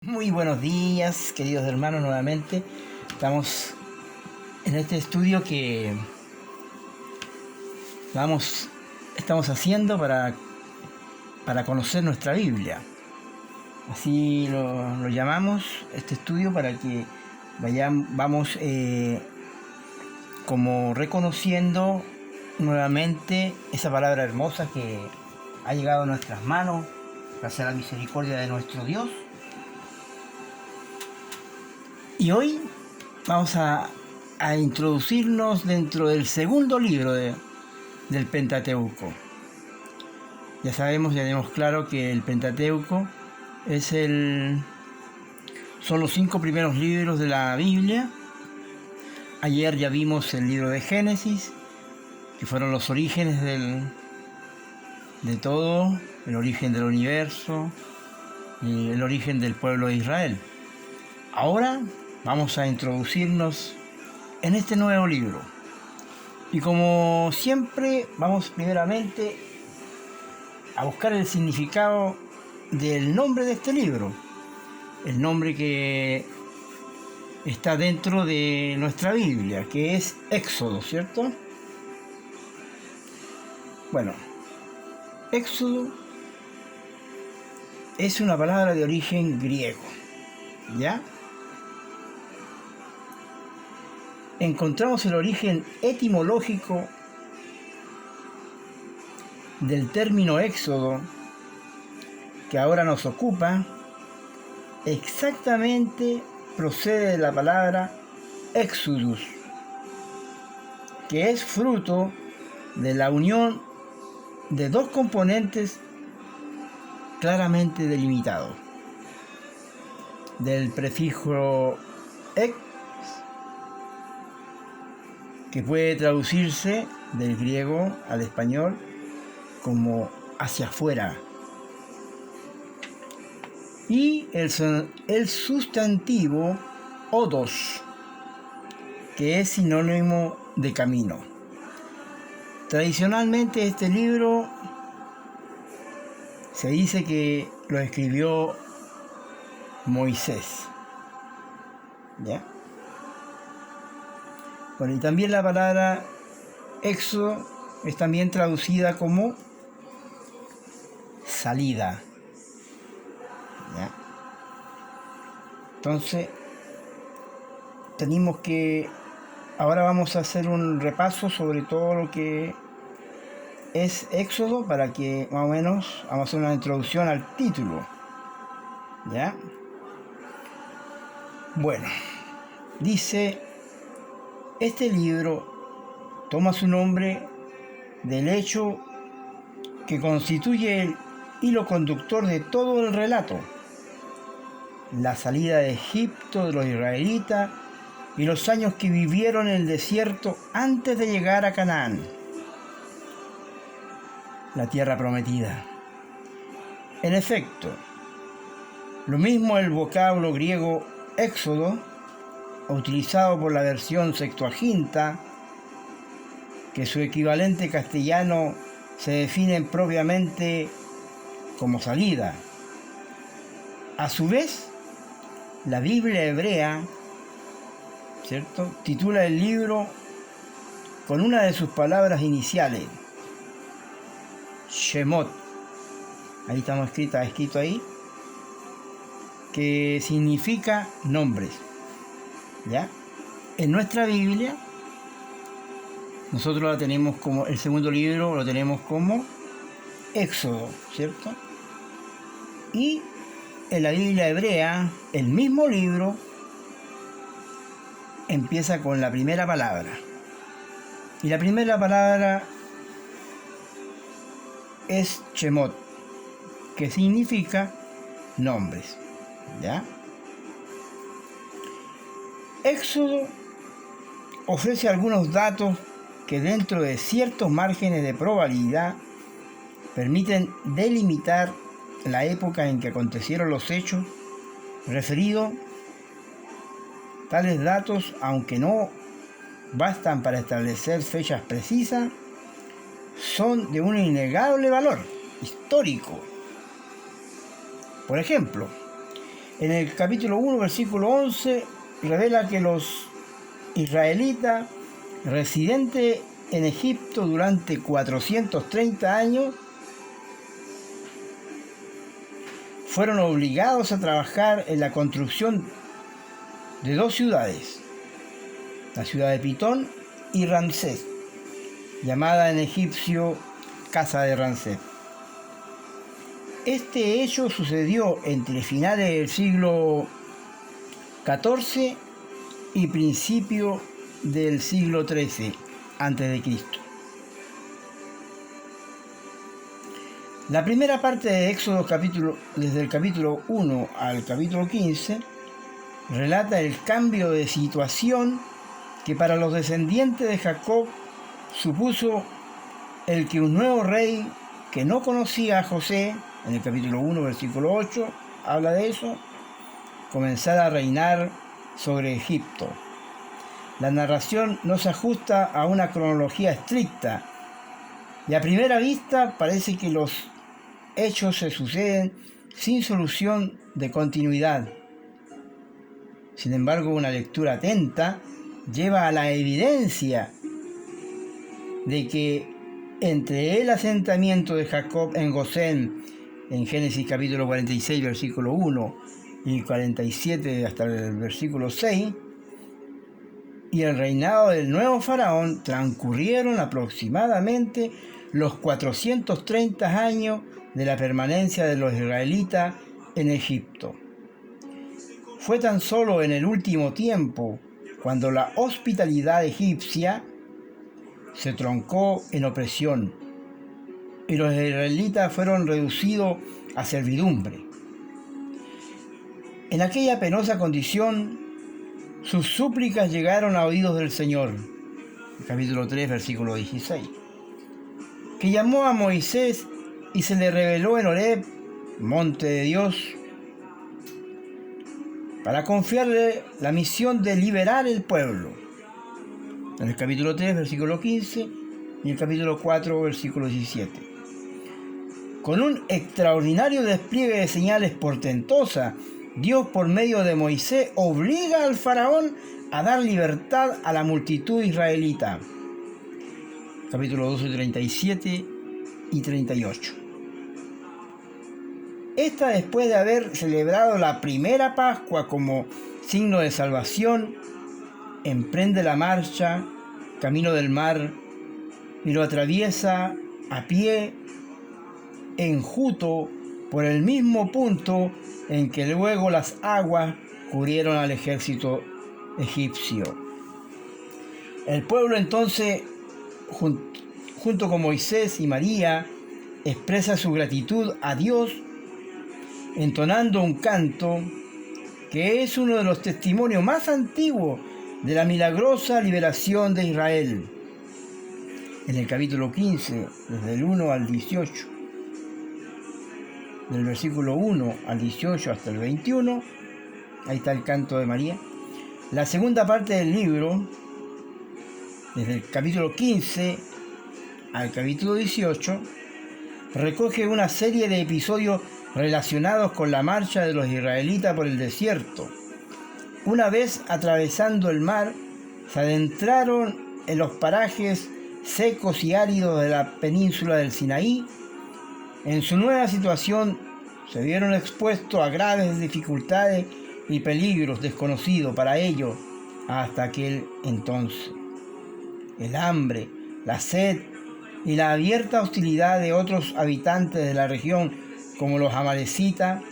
Muy buenos días, queridos hermanos, nuevamente. Estamos en este estudio que estamos haciendo para conocer nuestra Biblia. Así lo llamamos, este estudio, para que vamos como reconociendo nuevamente esa palabra hermosa que ha llegado a nuestras manos, gracias a la misericordia de nuestro Dios. Y hoy vamos a introducirnos dentro del segundo libro del Pentateuco. Ya tenemos claro que el Pentateuco son los 5 primeros libros de la Biblia. Ayer ya vimos el libro de Génesis, que fueron los orígenes de todo, el origen del universo y el origen del pueblo de Israel. Ahora vamos a introducirnos en este nuevo libro. Y como siempre, vamos primeramente a buscar el significado del nombre de este libro. El nombre que está dentro de nuestra Biblia, que es Éxodo, ¿cierto? Bueno, Éxodo es una palabra de origen griego, ¿ya? Encontramos el origen etimológico del término éxodo que ahora nos ocupa. Exactamente procede de la palabra exodus, que es fruto de la unión de dos componentes claramente delimitados, del prefijo ex, que puede traducirse del griego al español como hacia afuera, y el sustantivo odos, que es sinónimo de camino. Tradicionalmente este libro se dice que lo escribió Moisés, ¿ya? Bueno, y también la palabra éxodo es también traducida como salida, ¿ya? Entonces, ahora vamos a hacer un repaso sobre todo lo que es Éxodo, para que más o menos vamos a hacer una introducción al título, ¿ya? Bueno, dice: este libro toma su nombre del hecho que constituye el hilo conductor de todo el relato: la salida de Egipto de los israelitas y los años que vivieron en el desierto antes de llegar a Canaán, la tierra prometida. En efecto, lo mismo el vocablo griego éxodo, utilizado por la versión Septuaginta, que su equivalente castellano se define propiamente como salida. A su vez, la Biblia hebrea, ¿cierto?, titula el libro con una de sus palabras iniciales, Shemot. Ahí estamos escrito ahí, que significa nombres, ¿ya? En nuestra Biblia, nosotros la tenemos como, el segundo libro lo tenemos como Éxodo, ¿cierto? Y en la Biblia hebrea, el mismo libro empieza con la primera palabra. Y la primera palabra es Shemot, que significa nombres, ¿ya? Éxodo ofrece algunos datos que, dentro de ciertos márgenes de probabilidad, permiten delimitar la época en que acontecieron los hechos referidos. Tales datos, aunque no bastan para establecer fechas precisas, son de un innegable valor histórico. Por ejemplo, En el capítulo 1, versículo 11, revela que los israelitas residentes en Egipto durante 430 años fueron obligados a trabajar en la construcción de dos ciudades, la ciudad de Pitón y Ramsés, llamada en egipcio Casa de Ramsés. Este hecho sucedió entre finales del siglo XIV y principio del siglo XIII a.C. La primera parte de Éxodo, desde el capítulo 1 al capítulo 15, relata el cambio de situación que para los descendientes de Jacob supuso el que un nuevo rey que no conocía a José, en el capítulo 1, versículo 8, habla de eso, comenzara a reinar sobre Egipto. La narración no se ajusta a una cronología estricta y a primera vista parece que los hechos se suceden sin solución de continuidad. Sin embargo, una lectura atenta lleva a la evidencia de que entre el asentamiento de Jacob en Gosén, en Génesis capítulo 46, versículo 1 y 47 hasta el versículo 6, y el reinado del nuevo faraón transcurrieron aproximadamente los 430 años de la permanencia de los israelitas en Egipto. Fue tan solo en el último tiempo cuando la hospitalidad egipcia se troncó en opresión y los israelitas fueron reducidos a servidumbre. En aquella penosa condición, sus súplicas llegaron a oídos del Señor, capítulo 3, versículo 16, que llamó a Moisés y se le reveló en Horeb, monte de Dios, para confiarle la misión de liberar el pueblo. En el capítulo 3, versículo 15 y el capítulo 4, versículo 17. Con un extraordinario despliegue de señales portentosas, Dios por medio de Moisés obliga al faraón a dar libertad a la multitud israelita. Capítulo 12, 37 y 38. Esta después de haber celebrado la primera Pascua como signo de salvación, emprende la marcha, camino del mar, y lo atraviesa a pie, enjuto, por el mismo punto en que luego las aguas cubrieron al ejército egipcio. El pueblo entonces, junto con Moisés y María, expresa su gratitud a Dios entonando un canto que es uno de los testimonios más antiguos de la milagrosa liberación de Israel. En el capítulo 15, desde el 1 al 18, del versículo 1 al 18 hasta el 21, ahí está el canto de María. La segunda parte del libro, desde el capítulo 15 al capítulo 18, recoge una serie de episodios relacionados con la marcha de los israelitas por el desierto. Una vez atravesando el mar, se adentraron en los parajes secos y áridos de la península del Sinaí. En su nueva situación se vieron expuestos a graves dificultades y peligros desconocidos para ellos hasta aquel entonces. El hambre, la sed y la abierta hostilidad de otros habitantes de la región, como los amalecitas,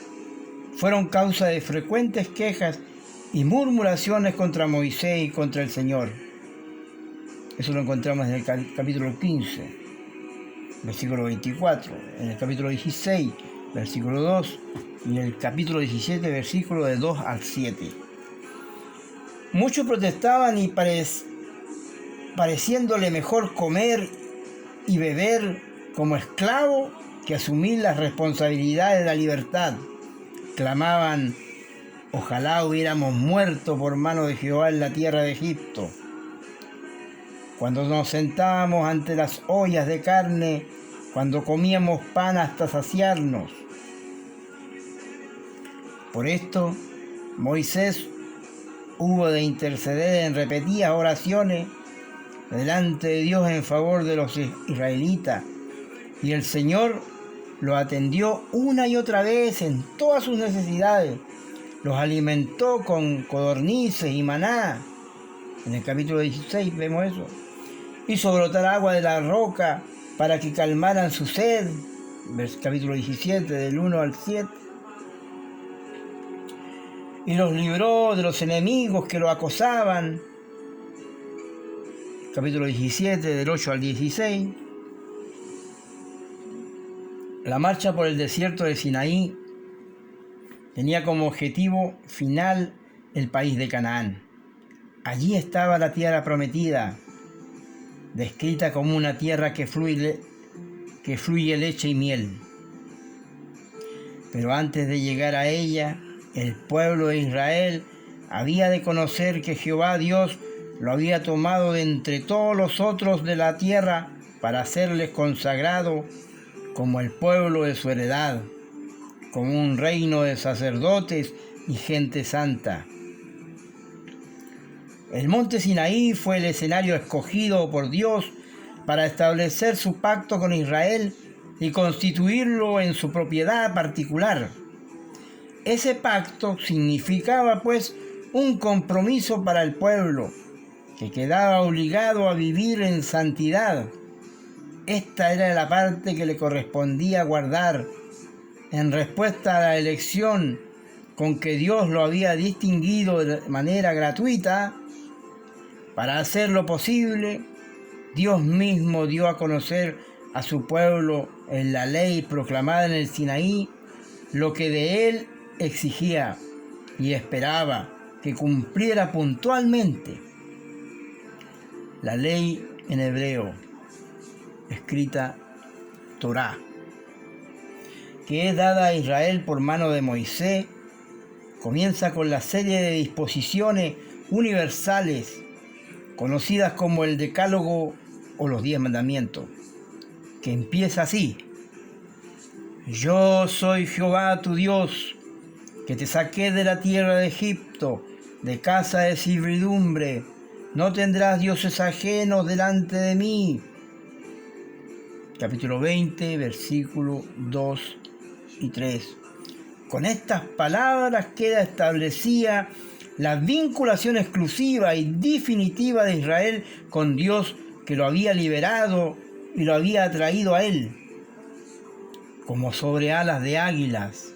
fueron causa de frecuentes quejas y murmuraciones contra Moisés y contra el Señor. Eso lo encontramos en el capítulo 15, versículo 24, en el capítulo 16, versículo 2, y en el capítulo 17, versículo de 2 al 7. Muchos protestaban y pareciéndole mejor comer y beber como esclavo que asumir las responsabilidades de la libertad. Clamaban: ojalá hubiéramos muerto por mano de Jehová en la tierra de Egipto. Cuando nos sentábamos ante las ollas de carne, cuando comíamos pan hasta saciarnos. Por esto, Moisés hubo de interceder en repetidas oraciones delante de Dios en favor de los israelitas, y el Señor lo atendió una y otra vez en todas sus necesidades. Los alimentó con codornices y maná. En el capítulo 16 vemos eso. Hizo brotar agua de la roca para que calmaran su sed. Capítulo 17, del 1 al 7. Y los libró de los enemigos que lo acosaban. Capítulo 17, del 8 al 16. La marcha por el desierto de Sinaí tenía como objetivo final el país de Canaán. Allí estaba la tierra prometida, descrita como una tierra que fluye leche y miel. Pero antes de llegar a ella, el pueblo de Israel había de conocer que Jehová Dios lo había tomado de entre todos los otros de la tierra para hacerles consagrado como el pueblo de su heredad, como un reino de sacerdotes y gente santa. El monte Sinaí fue el escenario escogido por Dios para establecer su pacto con Israel y constituirlo en su propiedad particular. Ese pacto significaba, pues, un compromiso para el pueblo, que quedaba obligado a vivir en santidad. Esta era la parte que le correspondía guardar, en respuesta a la elección con que Dios lo había distinguido de manera gratuita. Para hacerlo posible, Dios mismo dio a conocer a su pueblo en la ley proclamada en el Sinaí lo que de él exigía y esperaba que cumpliera puntualmente. La ley en hebreo, escrita Torá, que es dada a Israel por mano de Moisés, comienza con la serie de disposiciones universales conocidas como el Decálogo o los 10 mandamientos, que empieza así: Yo soy Jehová tu Dios, que te saqué de la tierra de Egipto, de casa de servidumbre. No tendrás dioses ajenos delante de mí. Capítulo 20, versículos 2 y 3. Con estas palabras queda establecida la vinculación exclusiva y definitiva de Israel con Dios, que lo había liberado y lo había traído a él, como sobre alas de águilas.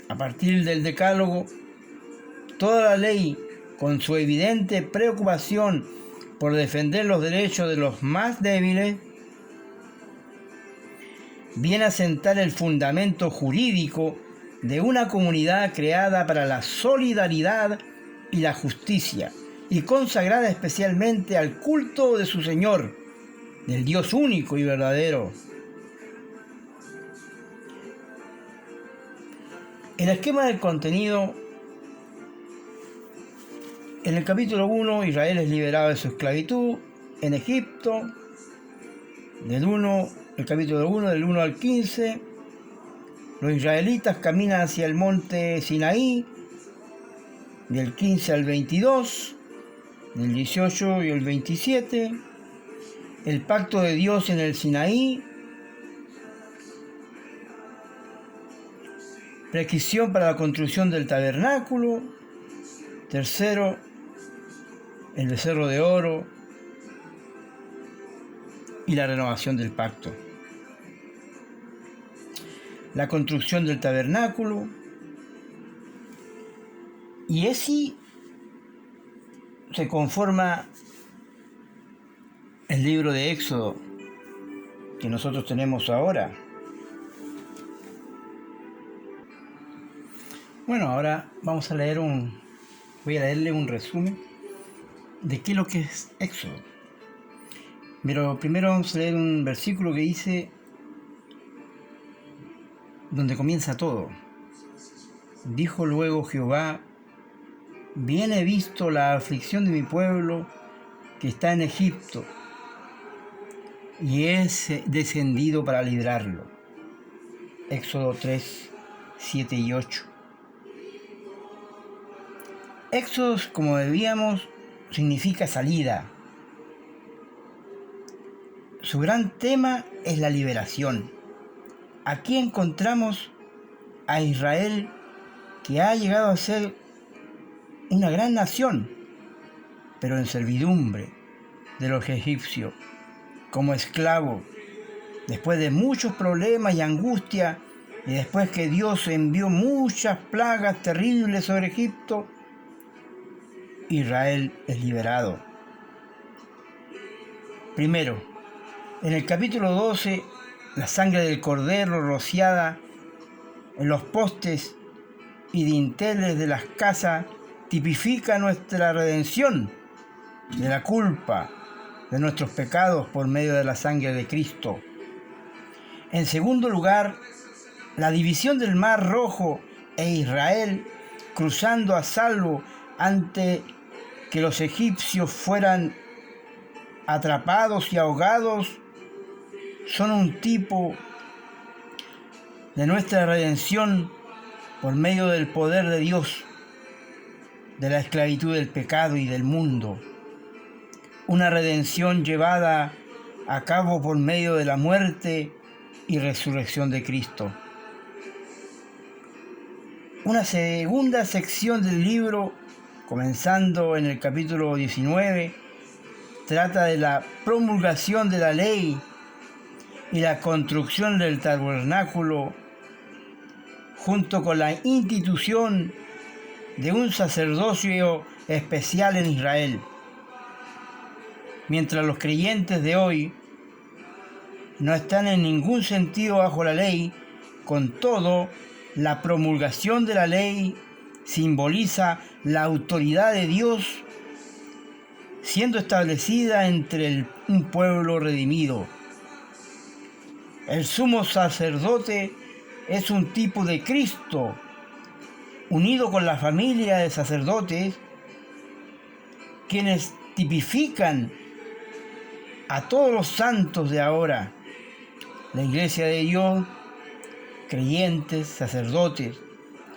A partir del Decálogo, toda la ley, con su evidente preocupación por defender los derechos de los más débiles, viene a sentar el fundamento jurídico de una comunidad creada para la solidaridad y la justicia, y consagrada especialmente al culto de su Señor, del Dios único y verdadero. El esquema del contenido: en el capítulo 1, Israel es liberado de su esclavitud en Egipto. El capítulo 1, del 1 al 15, los israelitas caminan hacia el monte Sinaí, del 15 al 22, del 18 y el 27, el pacto de Dios en el Sinaí, prescripción para la construcción del tabernáculo, tercero, el becerro de oro y la renovación del pacto. La construcción del tabernáculo, y así se conforma el libro de Éxodo que nosotros tenemos ahora. Bueno, ahora vamos a leer voy a leerle un resumen de qué es lo que es Éxodo. Pero primero vamos a leer un versículo que dice, donde comienza todo. Dijo luego Jehová: bien he visto la aflicción de mi pueblo que está en Egipto, y he descendido para librarlo. Éxodo 3, 7 y 8. Éxodos, como veíamos, significa salida. Su gran tema es la liberación. Aquí encontramos a Israel, que ha llegado a ser una gran nación, pero en servidumbre de los egipcios, como esclavo, después de muchos problemas y angustia, y después que Dios envió muchas plagas terribles sobre Egipto, Israel es liberado. Primero, en el capítulo 12, la sangre del cordero rociada en los postes y dinteles de las casas tipifica nuestra redención de la culpa de nuestros pecados por medio de la sangre de Cristo. En segundo lugar, la división del Mar Rojo e Israel cruzando a salvo ante que los egipcios fueran atrapados y ahogados son un tipo de nuestra redención por medio del poder de Dios, de la esclavitud del pecado y del mundo. Una redención llevada a cabo por medio de la muerte y resurrección de Cristo. Una segunda sección del libro, comenzando en el capítulo 19, trata de la promulgación de la ley y la construcción del tabernáculo, junto con la institución de un sacerdocio especial en Israel. Mientras los creyentes de hoy no están en ningún sentido bajo la ley, con todo, la promulgación de la ley simboliza la autoridad de Dios siendo establecida entre un pueblo redimido. El sumo sacerdote es un tipo de Cristo, unido con la familia de sacerdotes, quienes tipifican a todos los santos de ahora, la Iglesia de Dios, creyentes, sacerdotes,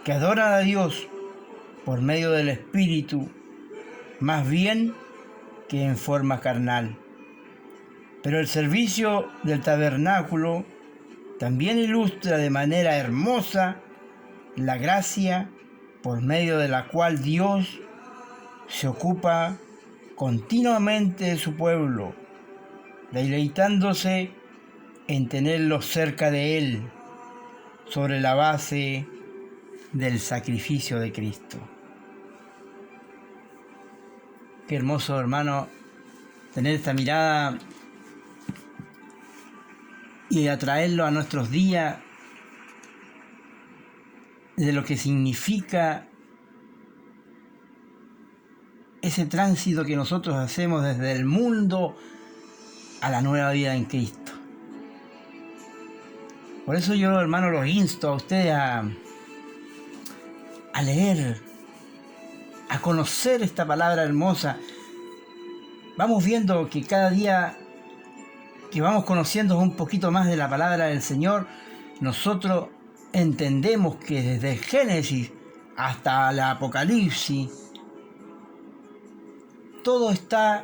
que adoran a Dios por medio del Espíritu, más bien que en forma carnal. Pero el servicio del tabernáculo también ilustra de manera hermosa la gracia por medio de la cual Dios se ocupa continuamente de su pueblo, deleitándose en tenerlos cerca de Él, sobre la base del sacrificio de Cristo. Qué hermoso, hermano, tener esta mirada y atraerlo a nuestros días de lo que significa ese tránsito que nosotros hacemos desde el mundo a la nueva vida en Cristo. Por eso yo, hermano, los insto a ustedes a leer, a conocer esta palabra hermosa. Vamos viendo que cada día que vamos conociendo un poquito más de la palabra del Señor, nosotros entendemos que desde el Génesis hasta el Apocalipsis, todo está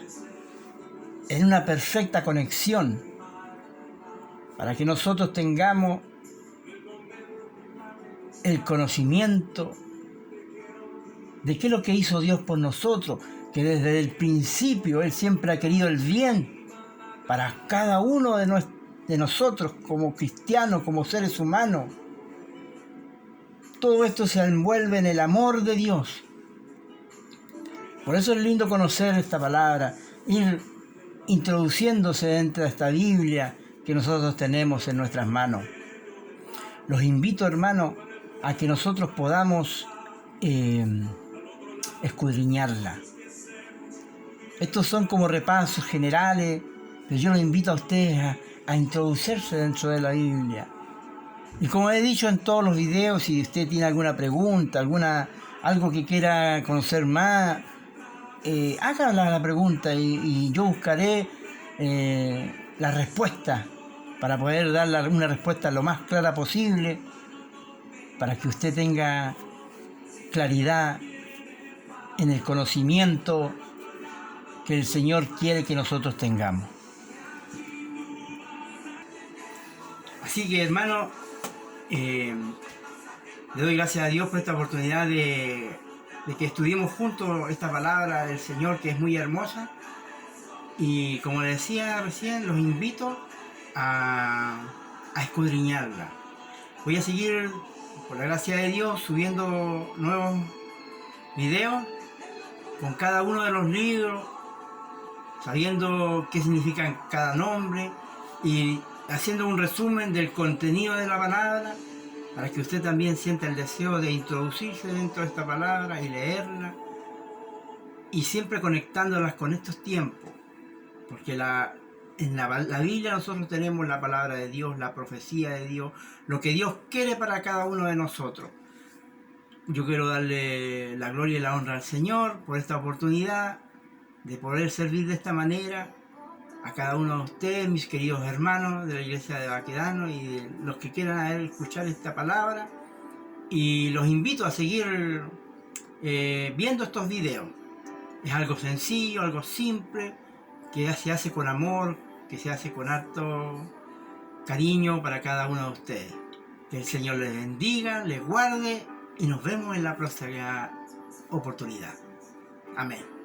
en una perfecta conexión para que nosotros tengamos el conocimiento de qué es lo que hizo Dios por nosotros, que desde el principio Él siempre ha querido el bien para cada uno de nosotros como cristianos, como seres humanos. Todo esto se envuelve en el amor de Dios. Por eso es lindo conocer esta palabra, ir introduciéndose dentro de esta Biblia que nosotros tenemos en nuestras manos. Los invito, hermano, a que nosotros podamos escudriñarla. Estos son como repasos generales, pero yo los invito a ustedes a introducirse dentro de la Biblia. Y como he dicho en todos los videos, si usted tiene alguna pregunta, algo que quiera conocer más, hágala la pregunta y yo buscaré la respuesta para poder dar una respuesta lo más clara posible para que usted tenga claridad en el conocimiento que el Señor quiere que nosotros tengamos. Así que, hermano, le doy gracias a Dios por esta oportunidad de que estudiemos juntos esta palabra del Señor, que es muy hermosa. Y como les decía recién, los invito a escudriñarla. Voy a seguir, por la gracia de Dios, subiendo nuevos videos con cada uno de los libros, sabiendo qué significan cada nombre y haciendo un resumen del contenido de la palabra, para que usted también sienta el deseo de introducirse dentro de esta palabra y leerla, y siempre conectándolas con estos tiempos, porque en la Biblia nosotros tenemos la palabra de Dios, la profecía de Dios, lo que Dios quiere para cada uno de nosotros. Yo quiero darle la gloria y la honra al Señor por esta oportunidad de poder servir de esta manera a cada uno de ustedes, mis queridos hermanos de la iglesia de Baquedano, y de los que quieran escuchar esta palabra. Y los invito a seguir viendo estos videos. Es algo sencillo, algo simple, que se hace con amor, que se hace con harto cariño para cada uno de ustedes. Que el Señor les bendiga, les guarde, y nos vemos en la próxima oportunidad. Amén.